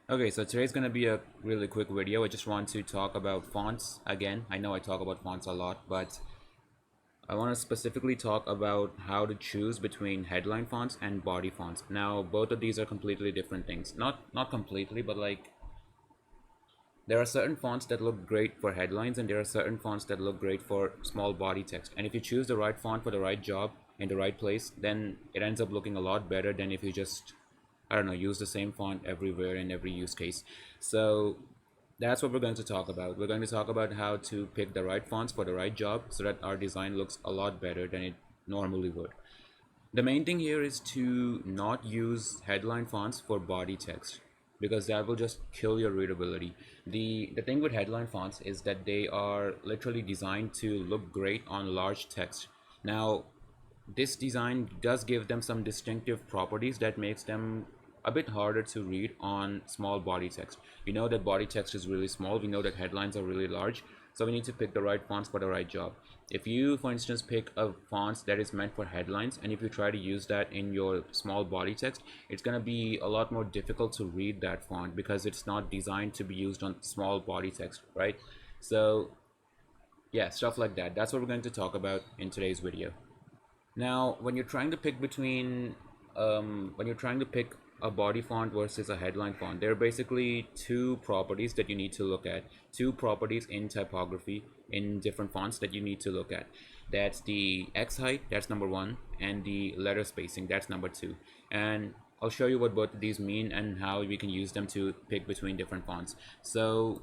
Okay, so today's going to be a really quick video. I just want to talk about fonts again. I know I talk about fonts a lot, but I want to specifically talk about how to choose between headline fonts and body fonts. Now, both of these are completely different things. Not completely, but like there are certain fonts that look great for headlines and there are certain fonts that look great for small body text. And if you choose the right font for the right job in the right place, then it ends up looking a lot better than if you just, I don't know, use the same font everywhere in every use case. So that's what we're going to talk about. We're going to talk about how to pick the right fonts for the right job so that our design looks a lot better than it normally would. The main thing here is to not use headline fonts for body text because that will just kill your readability. The thing with headline fonts is that they are literally designed to look great on large text. Now, this design does give them some distinctive properties that makes them a bit harder to read on small body text. We know that body text is really small. We know that headlines are really large. So we need to pick the right fonts for the right job. If you, for instance, pick a font that is meant for headlines, and if you try to use that in your small body text, it's going to be a lot more difficult to read that font because it's not designed to be used on small body text, right? So yeah, stuff like that. That's what we're going to talk about in today's video. Now, when you're trying to pick a body font versus a headline font, there are basically two properties that you need to look at. Two properties in typography in different fonts that you need to look at. That's the X height, that's number one, and the letter spacing, that's number two. And I'll show you what both of these mean and how we can use them to pick between different fonts. So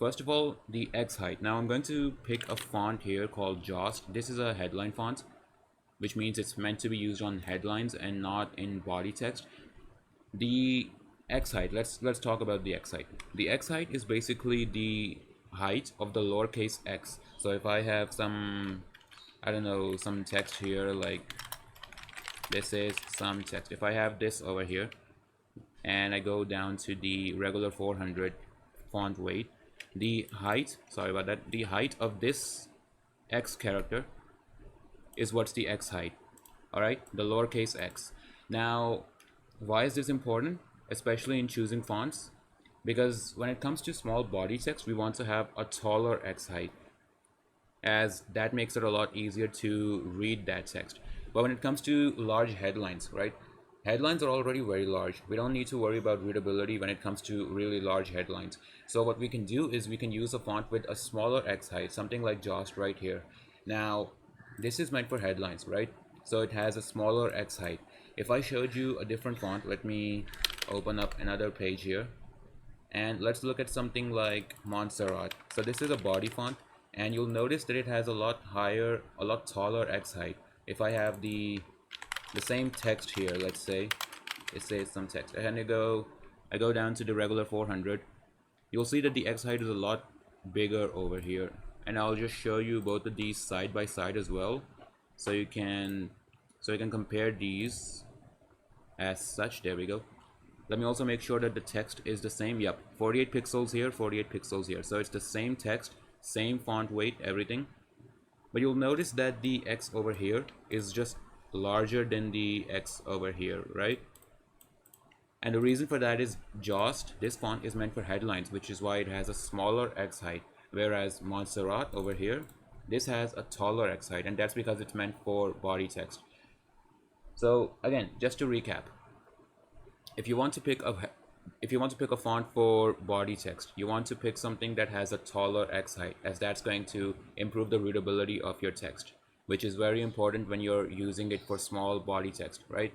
first of all, the X height. Now I'm going to pick a font here called Jost. This is a headline font, which means it's meant to be used on headlines and not in body text. The X height, let's talk about the X height. The X height is basically the height of the lowercase x. So if I have some, I don't know, some text here, like this is some text. If I have this over here and I go down to the regular 400 font weight, the height, sorry about that, the height of this X character is what's the X height. All right, the lowercase x. Now, why is this important, especially in choosing fonts? Because when it comes to small body text, we want to have a taller X height, as that makes it a lot easier to read that text. But when it comes to large headlines, right? Headlines are already very large. We don't need to worry about readability when it comes to really large headlines. So what we can do is we can use a font with a smaller X height, something like Jost right here. Now, this is meant for headlines, right? So it has a smaller X height. If I showed you a different font, let me open up another page here and let's look at something like Montserrat. So this is a body font and you'll notice that it has a lot taller X height. If I have the same text here, let's say it says some text and I go down to the regular 400, you'll see that the X height is a lot bigger over here. And I'll just show you both of these side by side as well, so you can compare these as such. There we go. Let me also make sure that the text is the same. Yep, 48 pixels here, 48 pixels here. So it's the same text, same font weight, everything. But you'll notice that the X over here is just larger than the X over here, right? And the reason for that is Jost, this font is meant for headlines, which is why it has a smaller X height. Whereas Montserrat over here, this has a taller X height, and that's because it's meant for body text. So again, just to recap, if you want to pick a font for body text, you want to pick something that has a taller X height, as that's going to improve the readability of your text, which is very important when you're using it for small body text, right?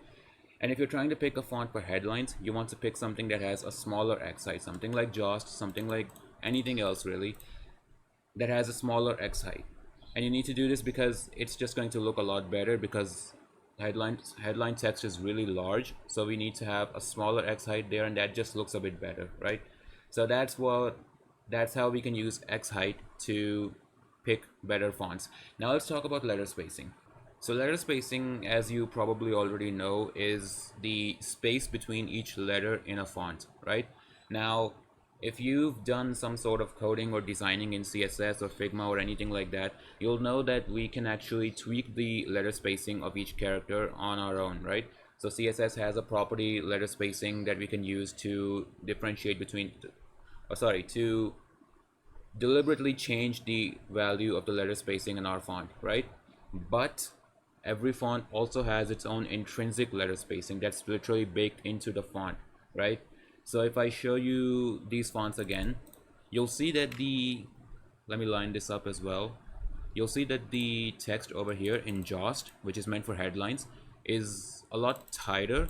And if you're trying to pick a font for headlines, you want to pick something that has a smaller X height, something like Jost, something like anything else really that has a smaller X height. And you need to do this because it's just going to look a lot better, because headline text is really large, so we need to have a smaller X height there, and that just looks a bit better, right? So that's how we can use X height to pick better fonts. Now let's talk about letter spacing. So letter spacing, as you probably already know, is the space between each letter in a font, right? Now, if you've done some sort of coding or designing in CSS or Figma or anything like that, you'll know that we can actually tweak the letter spacing of each character on our own, right? So CSS has a property letter spacing that we can use to differentiate between, to deliberately change the value of the letter spacing in our font, right? But every font also has its own intrinsic letter spacing that's literally baked into the font, right? So if I show you these fonts again, you'll see that let me line this up as well. You'll see that the text over here in Jost, which is meant for headlines, is a lot tighter,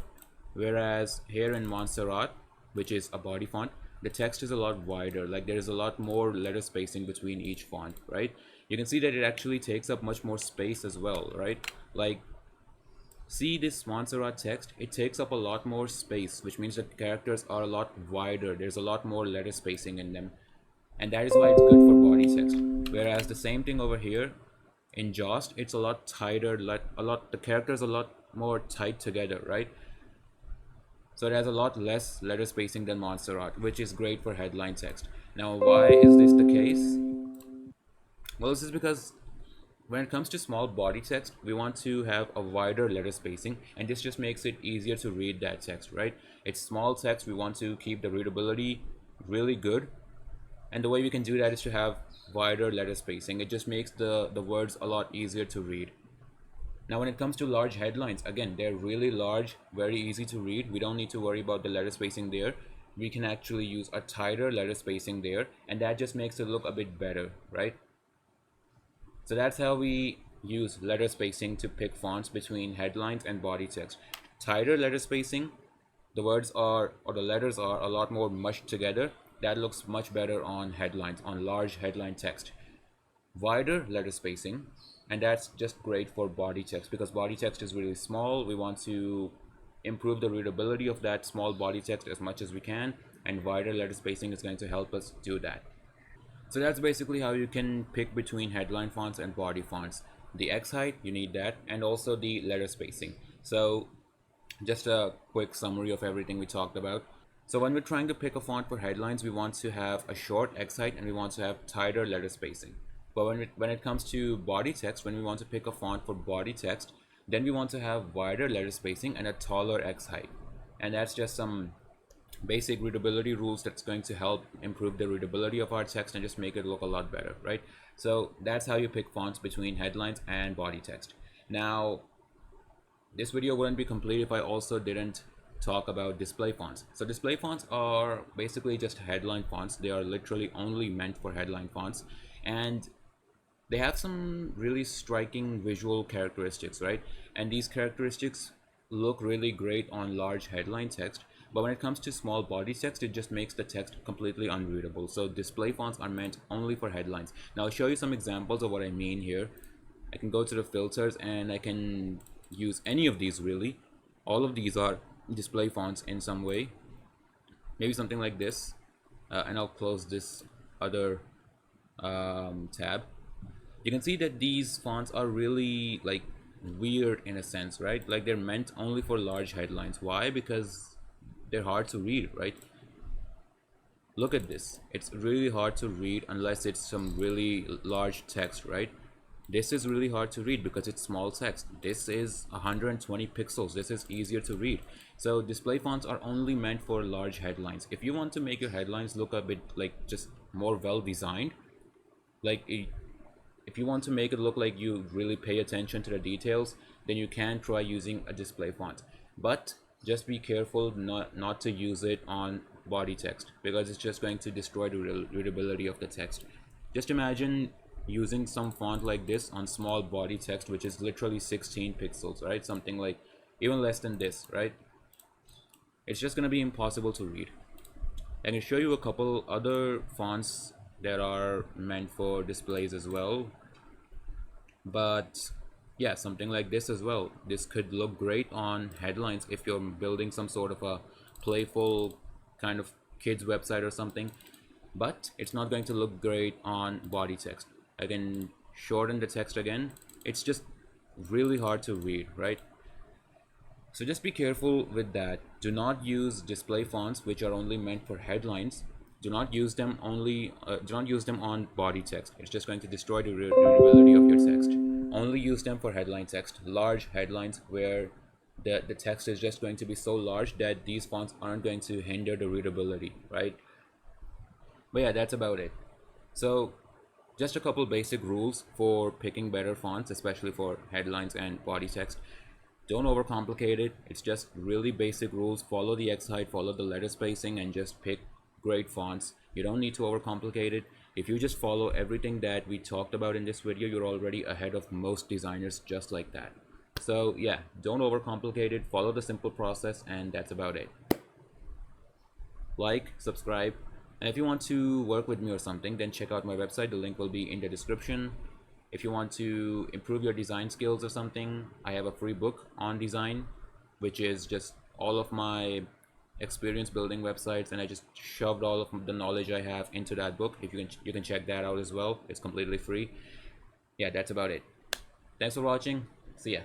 whereas here in Montserrat, which is a body font, the text is a lot wider. Like there is a lot more letter spacing between each font, right? You can see that it actually takes up much more space as well, right? Like, see this Montserrat text, it takes up a lot more space, which means that characters are a lot wider. There's a lot more letter spacing in them, and that is why it's good for body text. Whereas the same thing over here in Jost, it's a lot tighter, the characters a lot more tight together, right? So it has a lot less letter spacing than Montserrat, which is great for headline text. Now, why is this the case? Well, this is because when it comes to small body text, we want to have a wider letter spacing, and this just makes it easier to read that text, right? It's small text, we want to keep the readability really good, and the way we can do that is to have wider letter spacing. It just makes the words a lot easier to read. Now when it comes to large headlines, again, they're really large, very easy to read. We don't need to worry about the letter spacing there. We can actually use a tighter letter spacing there, and that just makes it look a bit better, right? So that's how we use letter spacing to pick fonts between headlines and body text. Tighter letter spacing, the words are, or the letters are a lot more mushed together. That looks much better on headlines, on large headline text. Wider letter spacing, and that's just great for body text because body text is really small. We want to improve the readability of that small body text as much as we can, and wider letter spacing is going to help us do that. So that's basically how you can pick between headline fonts and body fonts. The X height, you need that, and also the letter spacing. So just a quick summary of everything we talked about. So when we're trying to pick a font for headlines, we want to have a short X height and we want to have tighter letter spacing. But when it comes to body text, when we want to pick a font for body text, then we want to have wider letter spacing and a taller X height. And that's just some basic readability rules that's going to help improve the readability of our text and just make it look a lot better, right? So that's how you pick fonts between headlines and body text. Now, this video wouldn't be complete if I also didn't talk about display fonts. So display fonts are basically just headline fonts. They are literally only meant for headline fonts, and they have some really striking visual characteristics, right? And these characteristics look really great on large headline text, but when it comes to small body text, it just makes the text completely unreadable. So display fonts are meant only for headlines. Now I'll show you some examples of what I mean here. I can go to the filters and I can use any of these really. All of these are display fonts in some way. Maybe something like this, and I'll close this other tab. You can see that these fonts are really like weird in a sense, right? Like they're meant only for large headlines. Why? Because they're hard to read, right? Look at this. It's really hard to read unless it's some really large text, right? This is really hard to read because it's small text. This is 120 pixels. This is easier to read. So display fonts are only meant for large headlines. If you want to make your headlines look a bit like just more well designed, like if you want to make it look like you really pay attention to the details, then you can try using a display font. But just be careful not to use it on body text because it's just going to destroy the readability of the text. Just imagine using some font like this on small body text, which is literally 16 pixels, right? Something like even less than this, right? It's just going to be impossible to read. I can show you a couple other fonts that are meant for displays as well, but yeah, something like this as well. This could look great on headlines if you're building some sort of a playful kind of kids website or something, but it's not going to look great on body text. I can shorten the text again. It's just really hard to read, right? So just be careful with that. Do not use display fonts which are only meant for headlines. Do not use them on body text. It's just going to destroy the readability of your text. Only use them for headline text, large headlines where the text is just going to be so large that these fonts aren't going to hinder the readability, right? But yeah, that's about it. So just a couple basic rules for picking better fonts, especially for headlines and body text. Don't overcomplicate it. It's just really basic rules. Follow the X height, follow the letter spacing, and just pick great fonts. You don't need to overcomplicate it. If you just follow everything that we talked about in this video, you're already ahead of most designers just like that. So yeah, don't overcomplicate it. Follow the simple process, and that's about it. Like, subscribe, and if you want to work with me or something, then check out my website. The link will be in the description. If you want to improve your design skills or something, I have a free book on design, which is just all of my experience building websites, and I just shoved all of the knowledge I have into that book. If you can check that out as well. It's completely free. Yeah, that's about it. Thanks for watching. See ya.